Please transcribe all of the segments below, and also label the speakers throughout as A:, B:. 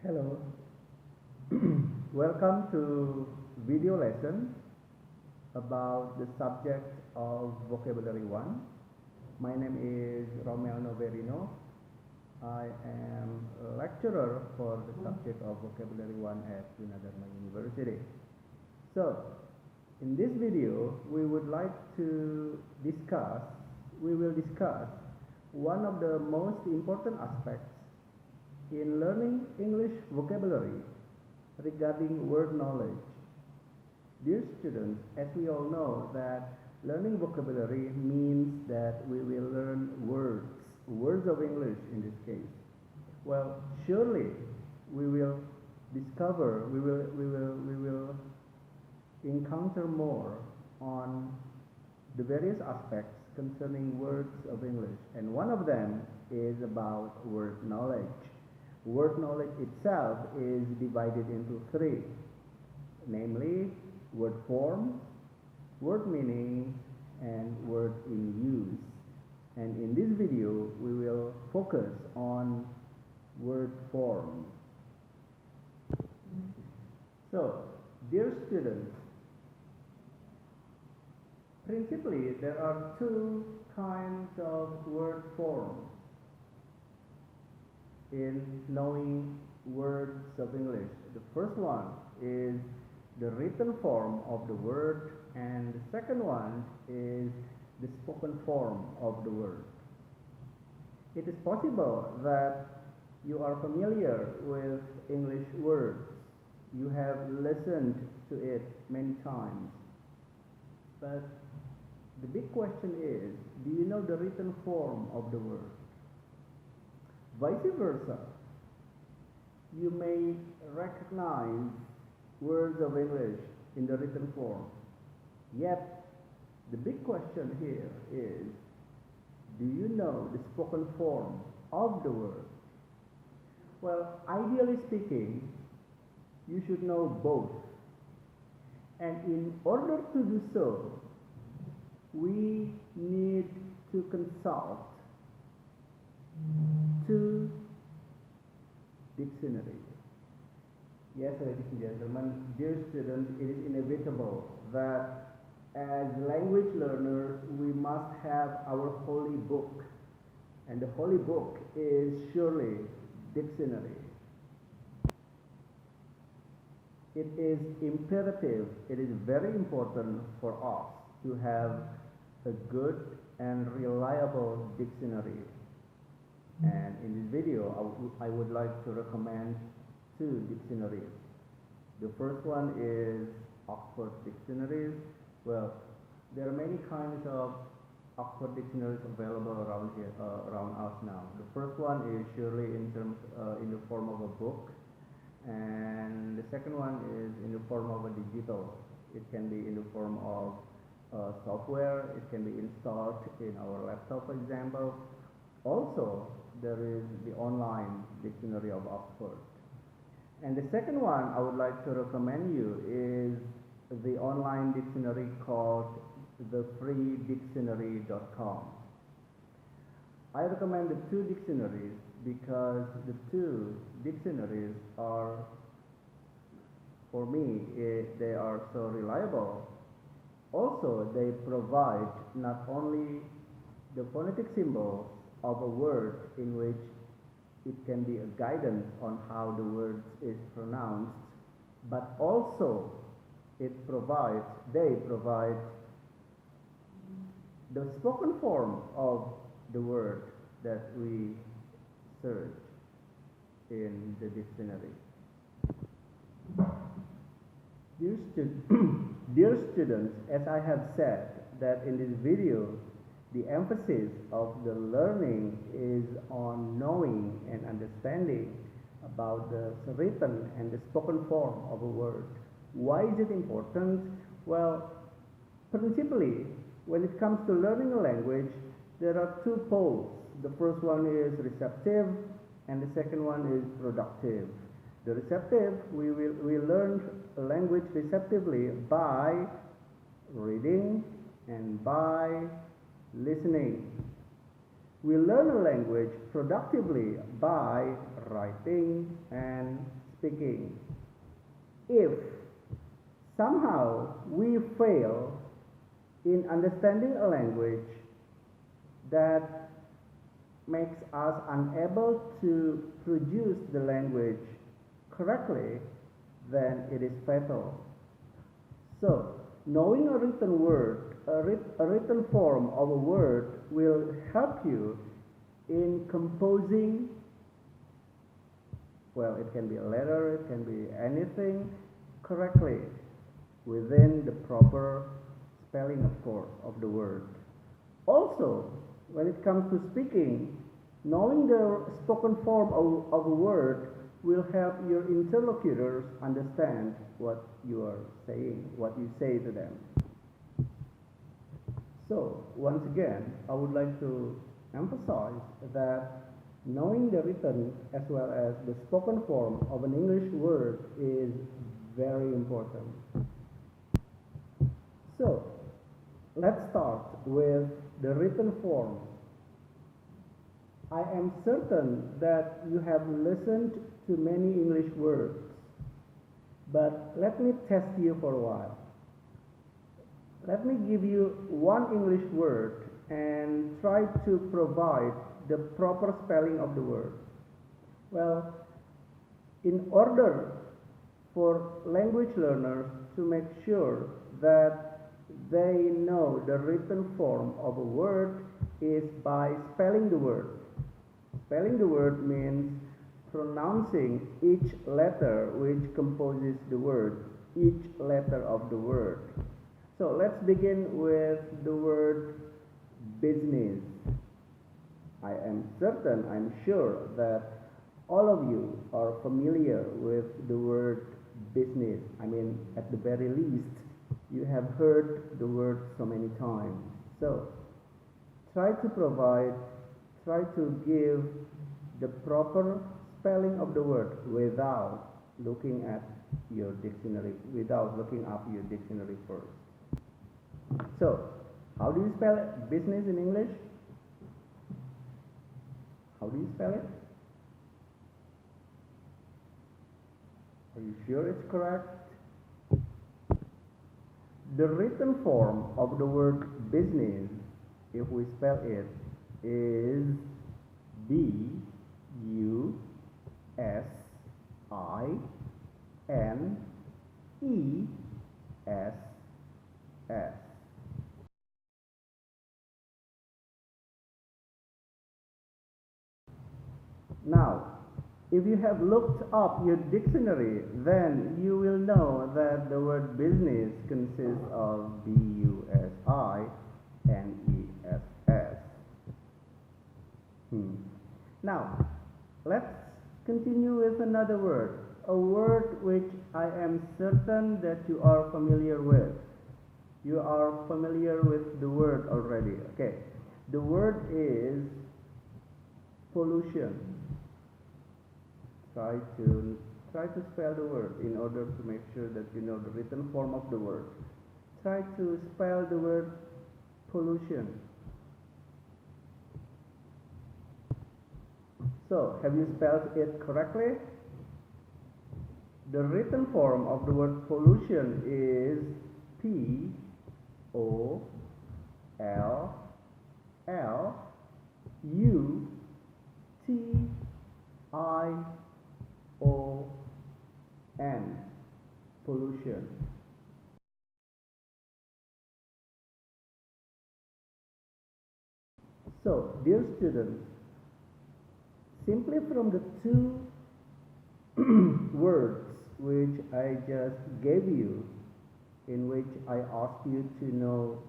A: Hello, welcome to video lesson about the subject of vocabulary 1. My name is Romeo Noverino. I am a lecturer for the subject of vocabulary 1 at Gunadarma University. So, in this video, we will discuss one of the most important aspects in learning English vocabulary regarding word knowledge. Dear students, as we all know that learning vocabulary means that we will learn words of English in this case. Well, surely we will discover, we will encounter more on the various aspects concerning words of English, and one of them is about word knowledge. Word knowledge itself is divided into three, namely word form, word meaning, and word in use. And in this video, we will focus on word form. So, dear students, principally there are two kinds of word form in knowing words of English. The first one is the written form of the word, and the second one is the spoken form of the word. It is possible that you are familiar with English words. You have listened to it many times. But the big question is, do you know the written form of the word? Vice versa, you may recognize words of English in the written form. Yet, the big question here is, do you know the spoken form of the word? Well, ideally speaking, you should know both. And in order to do so, we need to consult two dictionaries. Yes, ladies and gentlemen, dear students, it is inevitable that as language learners, we must have our holy book. And the holy book is surely dictionary. It is imperative, it is very important for us to have a good and reliable dictionary. And in this video, I would like to recommend two dictionaries. The first one is Oxford Dictionaries. Well, there are many kinds of Oxford dictionaries available around here, around us now. The first one is surely in the form of a book, and the second one is in the form of a digital. It can be in the form of software. It can be installed in our laptop, for example. Also, there is the online dictionary of Oxford. And the second one I would like to recommend you is the online dictionary called thefreedictionary.com. I recommend the two dictionaries because the two dictionaries are, for me, they are so reliable. Also, they provide not only the phonetic symbol of a word in which it can be a guidance on how the word is pronounced, but also they provide the spoken form of the word that we search in the dictionary. Dear students, as I have said that in this video, the emphasis of the learning is on knowing and understanding about the written and the spoken form of a word. Why is it important? Well, principally, when it comes to learning a language, there are two poles. The first one is receptive, and the second one is productive. The receptive, we learn a language receptively by reading and by listening. We learn a language productively by writing and speaking. If somehow we fail in understanding a language that makes us unable to produce the language correctly, then it is fatal. So, knowing a written word, a written form of a word will help you in composing, well, it can be a letter, it can be anything, correctly within the proper spelling, of course, of the word. Also, when it comes to speaking, knowing the spoken form of a word will help your interlocutors understand what you are saying, what you say to them. So, once again, I would like to emphasize that knowing the written as well as the spoken form of an English word is very important. So, let's start with the written form. I am certain that you have listened to many English words, but let me test you for a while. Let me give you one English word and try to provide the proper spelling of the word. Well, in order for language learners to make sure that they know the written form of a word is by spelling the word. Spelling the word means pronouncing each letter which composes the word, each letter of the word. So let's begin with the word business. I am certain, I'm sure that all of you are familiar with the word business. I mean, at the very least, you have heard the word so many times. So try to give the proper spelling of the word without looking at your dictionary, without looking up your dictionary first. So, how do you spell it? Business in English? How do you spell it? Are you sure it's correct? The written form of the word business, if we spell it, is B-U-S-I-N-E-S-S. Now, if you have looked up your dictionary, then you will know that the word business consists of B-U-S-I-N-E-S-S. Now, let's continue with another word, a word which I am certain that you are familiar with. You are familiar with the word already, okay? The word is pollution. Try to spell the word in order to make sure that you know the written form of the word. Try to spell the word pollution. So, have you spelled it correctly? The written form of the word pollution is P-O-L-L-U-T-I-O-N, pollution. So, dear students, simply from the two words which I just gave you, in which I asked you to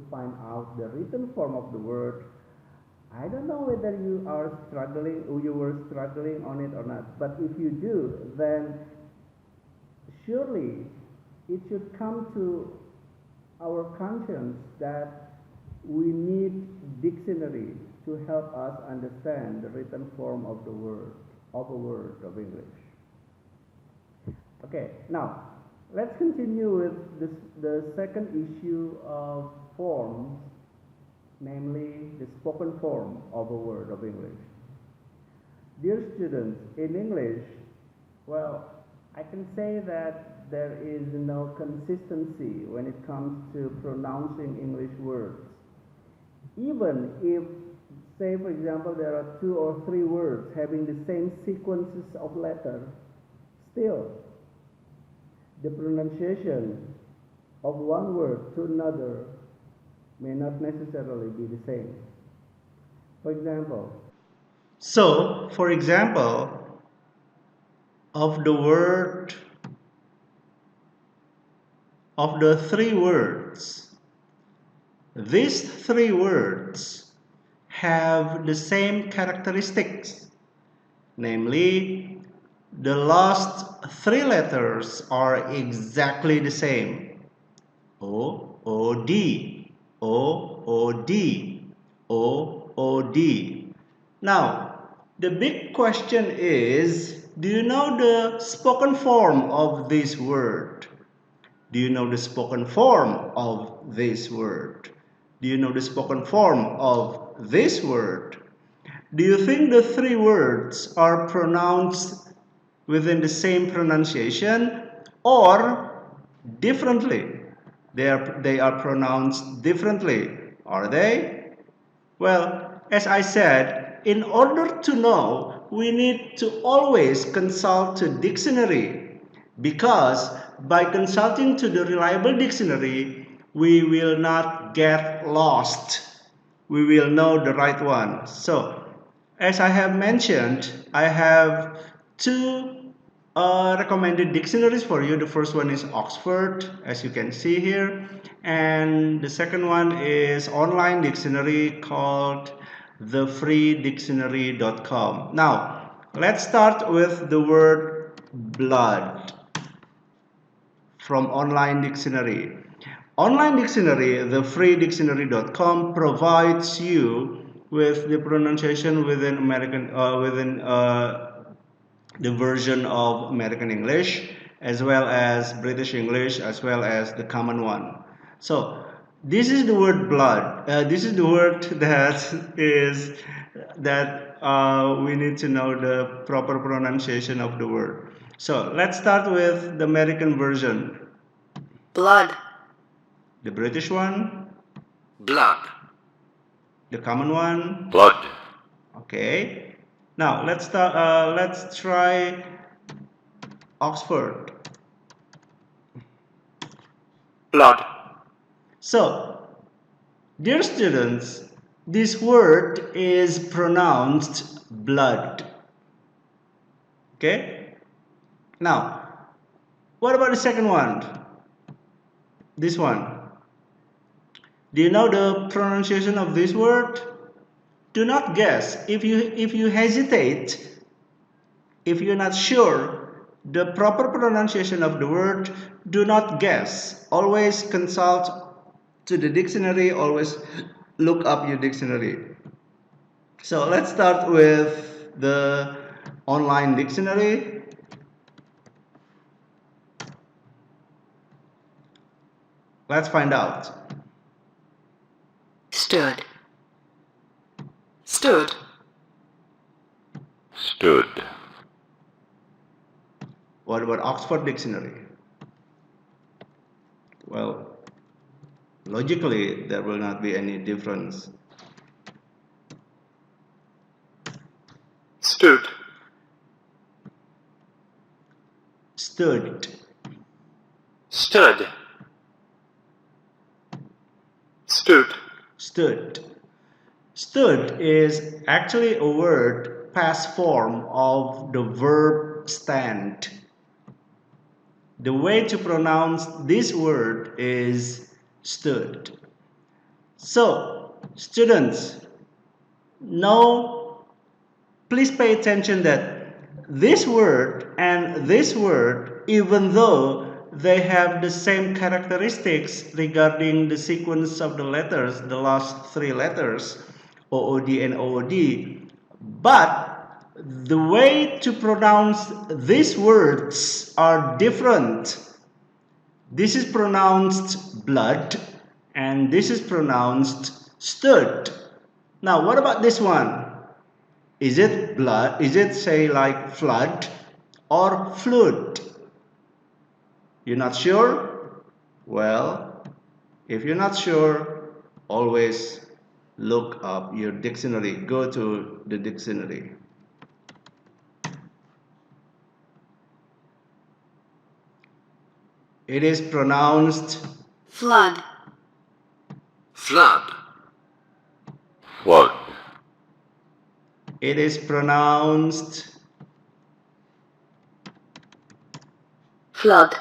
A: find out the written form of the word, I don't know whether you were struggling on it or not, but if you do, then surely it should come to our conscience that we need dictionary to help us understand the written form of the word, of a word of English. Okay, now let's continue with the second issue of forms namely the spoken form of a word of English. Dear students, in English, well, I can say that there is no consistency when it comes to pronouncing English words. Even if, say for example, there are 2 or 3 words having the same sequences of letters, still the pronunciation of one word to another may not necessarily be the same. For example,
B: of the word, of the 3 words, these 3 words have the same characteristics, namely the last 3 letters are exactly the same. O, O, D, O, O, D, O, O, D. Now, the big question is, do you know the spoken form of this word? Do you know the spoken form of this word? Do you know the spoken form of this word? Do you think the 3 words are pronounced within the same pronunciation or differently? They are pronounced differently, are they? Well, as I said, in order to know, we need to always consult a dictionary, because by consulting to the reliable dictionary, we will not get lost. We will know the right one. So, as I have mentioned, I have 2 recommended dictionaries for you. The first one is Oxford, as you can see here, and the second one is online dictionary called thefreedictionary.com. Now, let's start with the word blood from online dictionary. Online dictionary, thefreedictionary.com, provides you with the pronunciation within the version of American English, as well as British English, as well as the common one. So this is the word blood. This is the word that we need to know the proper pronunciation of the word. So let's start with the American version.
C: Blood.
B: The British one.
C: Blood.
B: The common one.
C: Blood.
B: Okay. Now let's start. Let's try Oxford.
C: Blood.
B: So, dear students, this word is pronounced blood. Okay? Now, what about the second one? This one. Do you know the pronunciation of this word? Do not guess. If you hesitate, if you're not sure the proper pronunciation of the word, do not guess. Always consult to the dictionary, always look up your dictionary. So let's start with the online dictionary. Let's find out.
C: Stood. Stood.
D: Stood.
B: What about Oxford Dictionary? Well, logically, there will not be any difference.
D: Stood.
B: Stood.
D: Stood. Stood.
B: Stood. Stood is actually a word past form of the verb stand. The way to pronounce this word is stood. So, students, now please pay attention that this word and this word, even though they have the same characteristics regarding the sequence of the letters, the last 3 letters, OOD and OOD, but the way to pronounce these words are different. This is pronounced blood and this is pronounced stood. Now, what about this one? Is it blood? Is it, say, like flood or flood? You're not sure? Well, if you're not sure, always look up your dictionary. Go to the dictionary. It is pronounced
C: Flood.
D: Flood. Flood.
B: it is pronounced
C: Flood.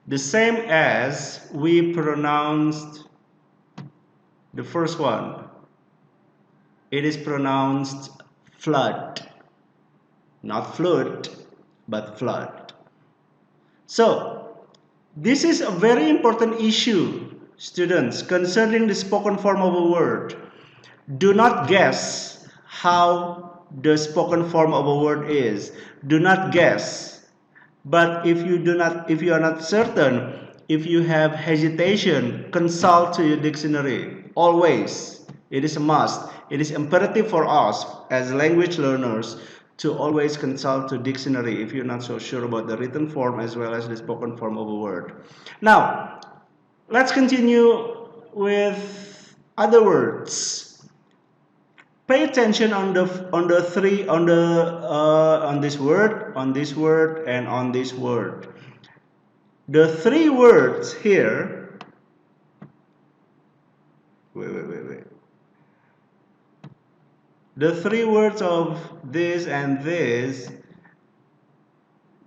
B: the same as we pronounced the first one. It is pronounced flood, not flood, but flood. So, this is a very important issue, students, concerning the spoken form of a word. Do not guess how the spoken form of a word is. Do not guess. But if you are not certain, if you have hesitation, consult to your dictionary. Always. It is a must. It is imperative for us as language learners to always consult to dictionary if you're not so sure about the written form as well as the spoken form of a word. Now, let's continue with other words. Pay attention on this word, and on this word. The three words here. Wait. The three words of this and this.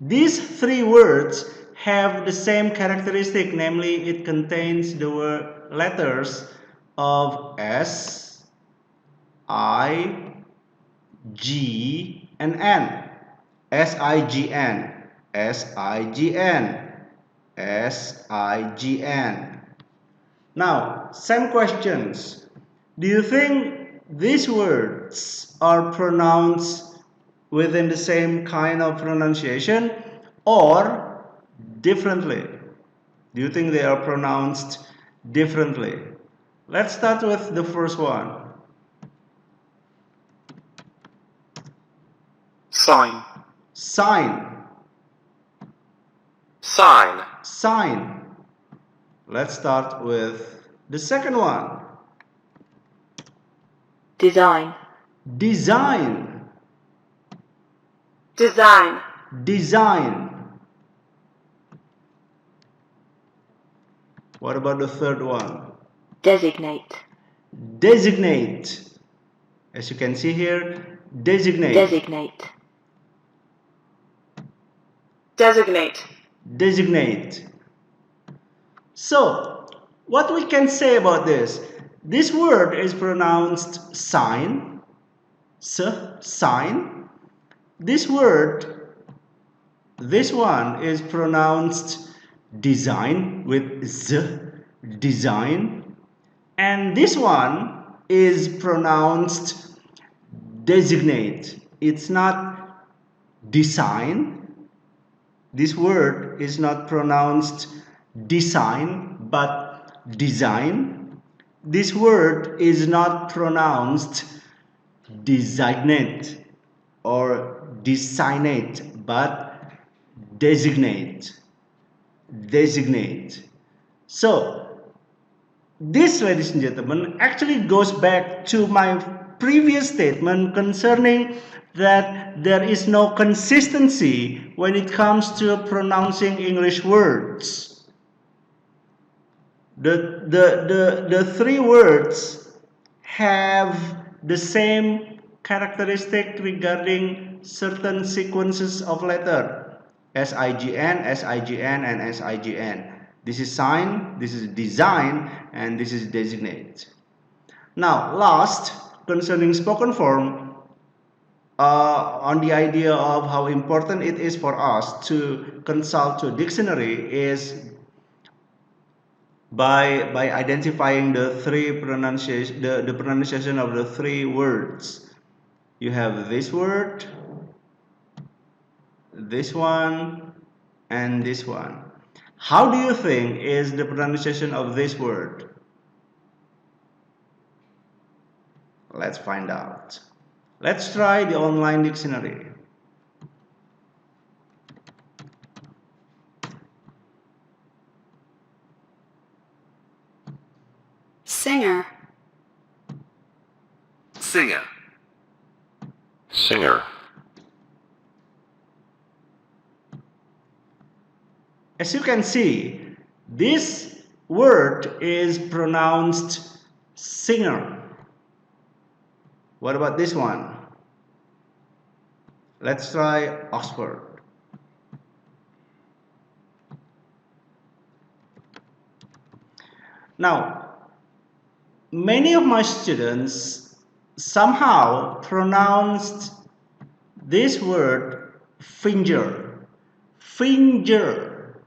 B: These three words have the same characteristic, namely it contains the letters of S, I, G, and N. S-I-G-N, S-I-G-N, S-I-G-N. Now, same questions. Do you think these words are pronounced within the same kind of pronunciation or differently? Do you think they are pronounced differently? Let's start with the first one.
D: Sign.
B: Sign.
D: Sign.
B: Sign. Let's start with the second one.
C: Design.
B: Design.
C: Design.
B: Design. What about the third one?
C: Designate.
B: Designate. As you can see here, designate.
C: Designate. Designate.
B: Designate. So, what we can say about this? This word is pronounced sign. Sign. This one is pronounced design with z, design. And this one is pronounced designate. It's not design. This word is not pronounced design, but design. This word is not pronounced designate or designate, but designate. Designate. So, this, ladies and gentlemen, actually goes back to my previous statement concerning that there is no consistency when it comes to pronouncing English words. The three words have the same characteristic regarding certain sequences of letter. S-I-G-N, S-I-G-N, and S-I-G-N. This is sign, this is design, and this is designate. Now, last, concerning spoken form, on the idea of how important it is for us to consult to dictionary is by identifying the pronunciation of the three words. You have this word, this one, and this one. How do you think is the pronunciation of this word? Let's find out. Let's try the online dictionary.
E: Singer.
D: Singer. Singer.
B: As you can see, this word is pronounced singer. What about this one? Let's try Oxford. Now, many of my students somehow pronounced this word finger. Finger.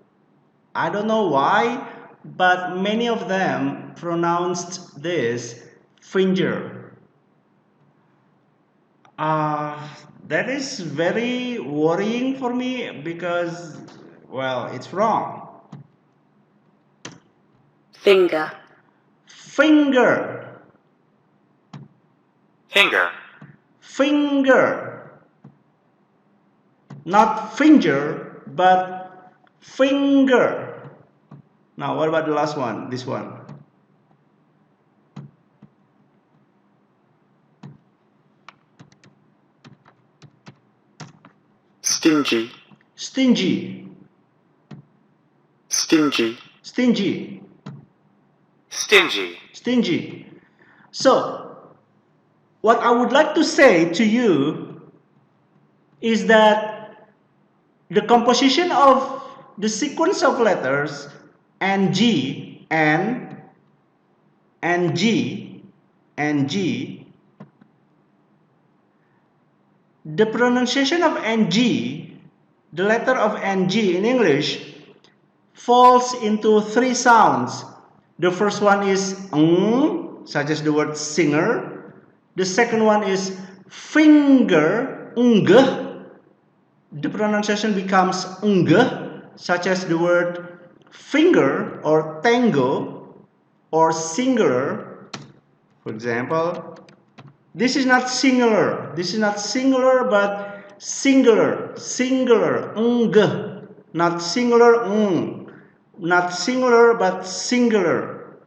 B: I don't know why, but many of them pronounced this finger. That is very worrying for me because, well, it's wrong.
C: Finger.
B: Finger.
D: Finger.
B: Finger. Not finger, but finger. Now, what about the last one? This one.
D: Stingy.
B: Stingy.
D: Stingy.
B: Stingy.
D: Stingy.
B: Stingy. So, what I would like to say to you is that the composition of the sequence of letters NG, N, NG, NG, the pronunciation of NG, the letter of NG in English, falls into three sounds. The first one is ng, such as the word singer. The second one is finger, ng. The pronunciation becomes ng, such as the word finger or tango or singular. For example, this is not singular. This is not singular, but singular. Singular, ng. Not singular, ng. Not singular, but singular.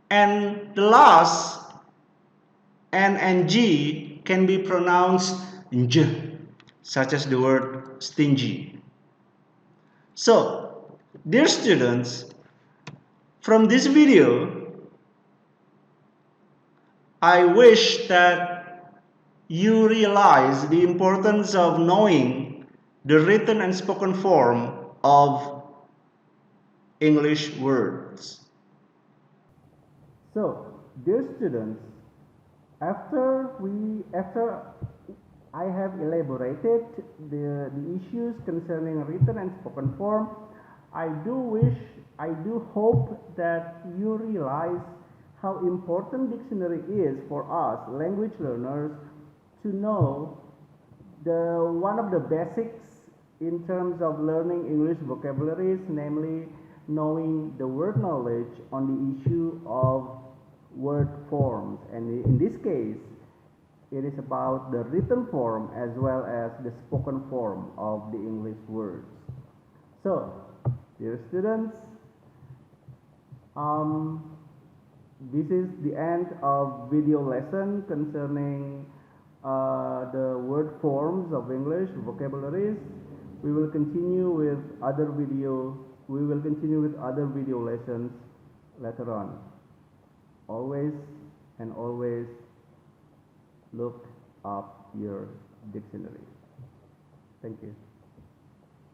B: And the last N and G can be pronounced nj, such as the word stingy. So, dear students, from this video, I wish that you realize the importance of knowing the written and spoken form of English words.
A: So, dear students, after I have elaborated the issues concerning written and spoken form, I do hope that you realize how important dictionary is for us language learners to know one of the basics in terms of learning English vocabularies, namely knowing the word knowledge on the issue of word forms. And in this case, it is about the written form as well as the spoken form of the English words. So, dear students, this is the end of video lesson concerning the word forms of English vocabularies. We will continue with other video lessons later on. Always and always look up your dictionary. Thank you.